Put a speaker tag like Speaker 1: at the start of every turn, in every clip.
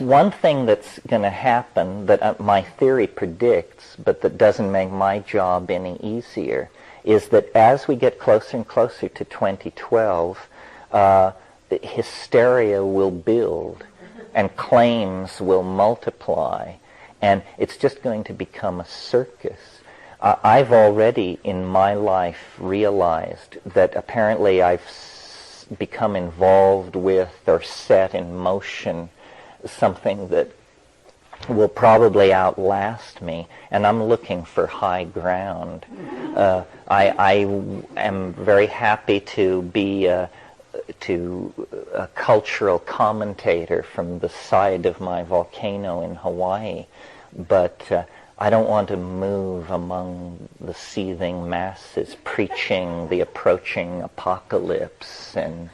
Speaker 1: one thing that's going to happen that my theory predicts, but that doesn't make my job any easier, is that as we get closer and closer to 2012, hysteria will build and claims will multiply, and it's just going to become a circus. I've already in my life realized that apparently I've become involved with or set in motion something that will probably outlast me, and I'm looking for high ground. I am very happy to be a cultural commentator from the side of my volcano in Hawaii, but I don't want to move among the seething masses preaching the approaching apocalypse and,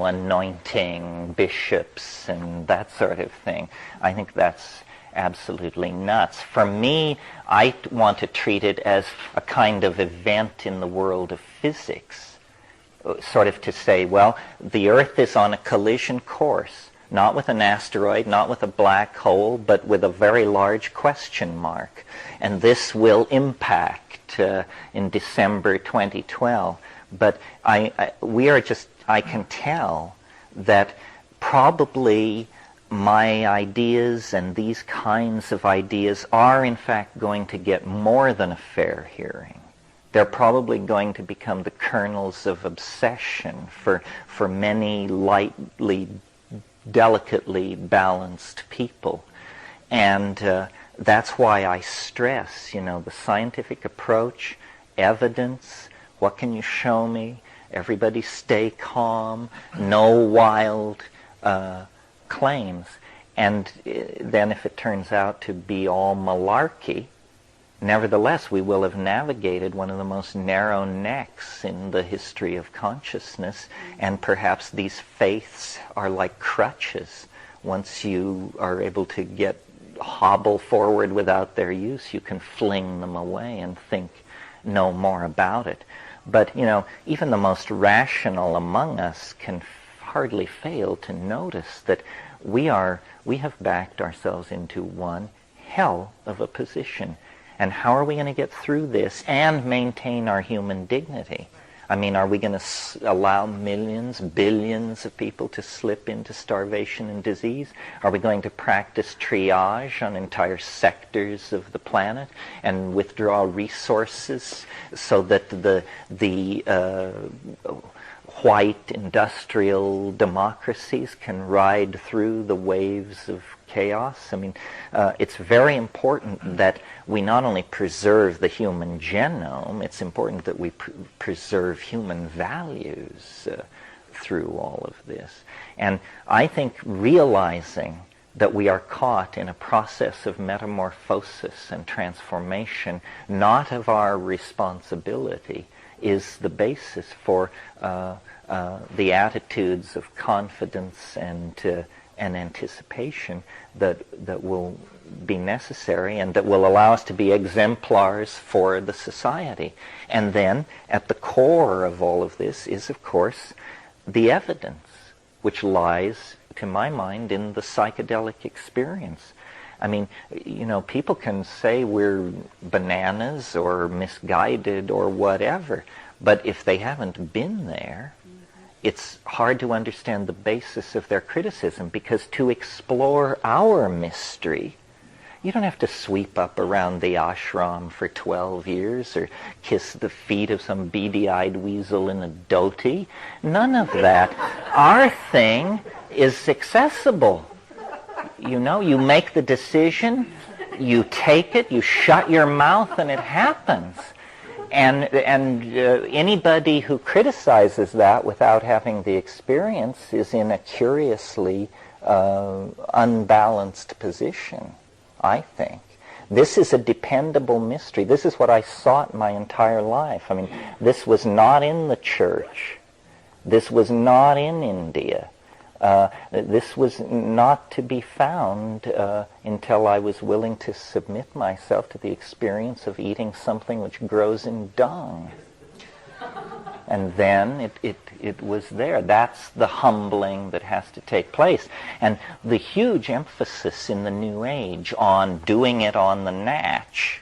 Speaker 1: anointing bishops and that sort of thing. I think that's absolutely nuts. For me, I want to treat it as a kind of event in the world of physics, sort of to say, well, the Earth is on a collision course. Not with an asteroid, not with a black hole, but with a very large question mark. And this will impact in December 2012. But I can tell that probably my ideas and these kinds of ideas are in fact going to get more than a fair hearing. They're probably going to become the kernels of obsession for many delicately balanced people. And that's why I stress, the scientific approach, evidence, what can you show me? Everybody stay calm, no wild claims. And then if it turns out to be all malarkey, nevertheless, we will have navigated one of the most narrow necks in the history of consciousness, and perhaps these faiths are like crutches. Once you are able to hobble forward without their use, you can fling them away and think no more about it. But, even the most rational among us can hardly fail to notice that we have backed ourselves into one hell of a position. And how are we going to get through this and maintain our human dignity? I mean, are we going to allow millions, billions of people to slip into starvation and disease? Are we going to practice triage on entire sectors of the planet and withdraw resources so that the white industrial democracies can ride through the waves of chaos? I mean, it's very important that we not only preserve the human genome, it's important that we preserve human values through all of this. And I think realizing that we are caught in a process of metamorphosis and transformation, not of our responsibility, is the basis for the attitudes of confidence and anticipation that will be necessary and that will allow us to be exemplars for the society. And then at the core of all of this is, of course, the evidence, which lies, to my mind, in the psychedelic experience. I mean, people can say we're bananas or misguided or whatever, but if they haven't been there, it's hard to understand the basis of their criticism, because to explore our mystery, you don't have to sweep up around the ashram for 12 years or kiss the feet of some beady-eyed weasel in a dhoti. None of that. Our thing is accessible. You make the decision, you take it, you shut your mouth, and it happens. And anybody who criticizes that without having the experience is in a curiously unbalanced position, I think. This is a dependable mystery. This is what I sought my entire life. I mean, this was not in the church. This was not in India. This was not to be found until I was willing to submit myself to the experience of eating something which grows in dung. And then it was there. That's the humbling that has to take place. And the huge emphasis in the New Age on doing it on the natch,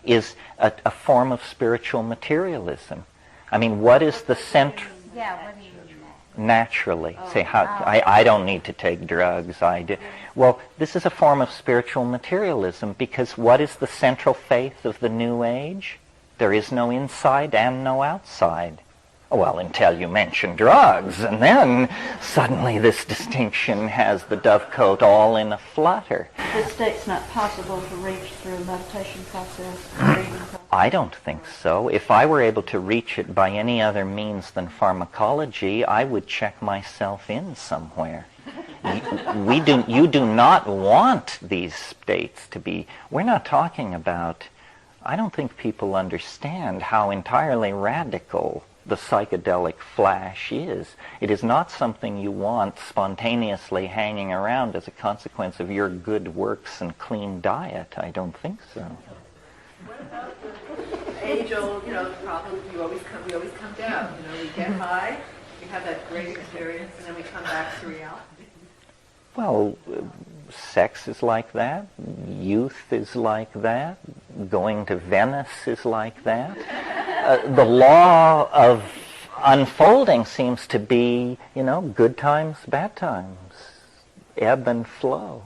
Speaker 1: is a form of spiritual materialism. I mean, what is the center?
Speaker 2: Yeah, what do you mean?
Speaker 1: Naturally. Say, I don't need to take drugs. I do. Well, this is a form of spiritual materialism because what is the central faith of the New Age? There is no inside and no outside. Well, until you mention drugs, and then suddenly this distinction has the dovecote all in a flutter.
Speaker 3: This state's not possible to reach through a meditation process, breathing process.
Speaker 1: I don't think so. If I were able to reach it by any other means than pharmacology, I would check myself in somewhere. You do not want these states to be... We're not talking about... I don't think people understand how entirely radical the psychedelic flash is. It is not something you want spontaneously hanging around as a consequence of your good works and clean diet. I don't think so.
Speaker 4: What about the age-old, problem? We always come down. We get high, we have that great experience, and then we come back to reality.
Speaker 1: Well, sex is like that. Youth is like that. Going to Venice is like that. The law of unfolding seems to be, good times, bad times, ebb and flow.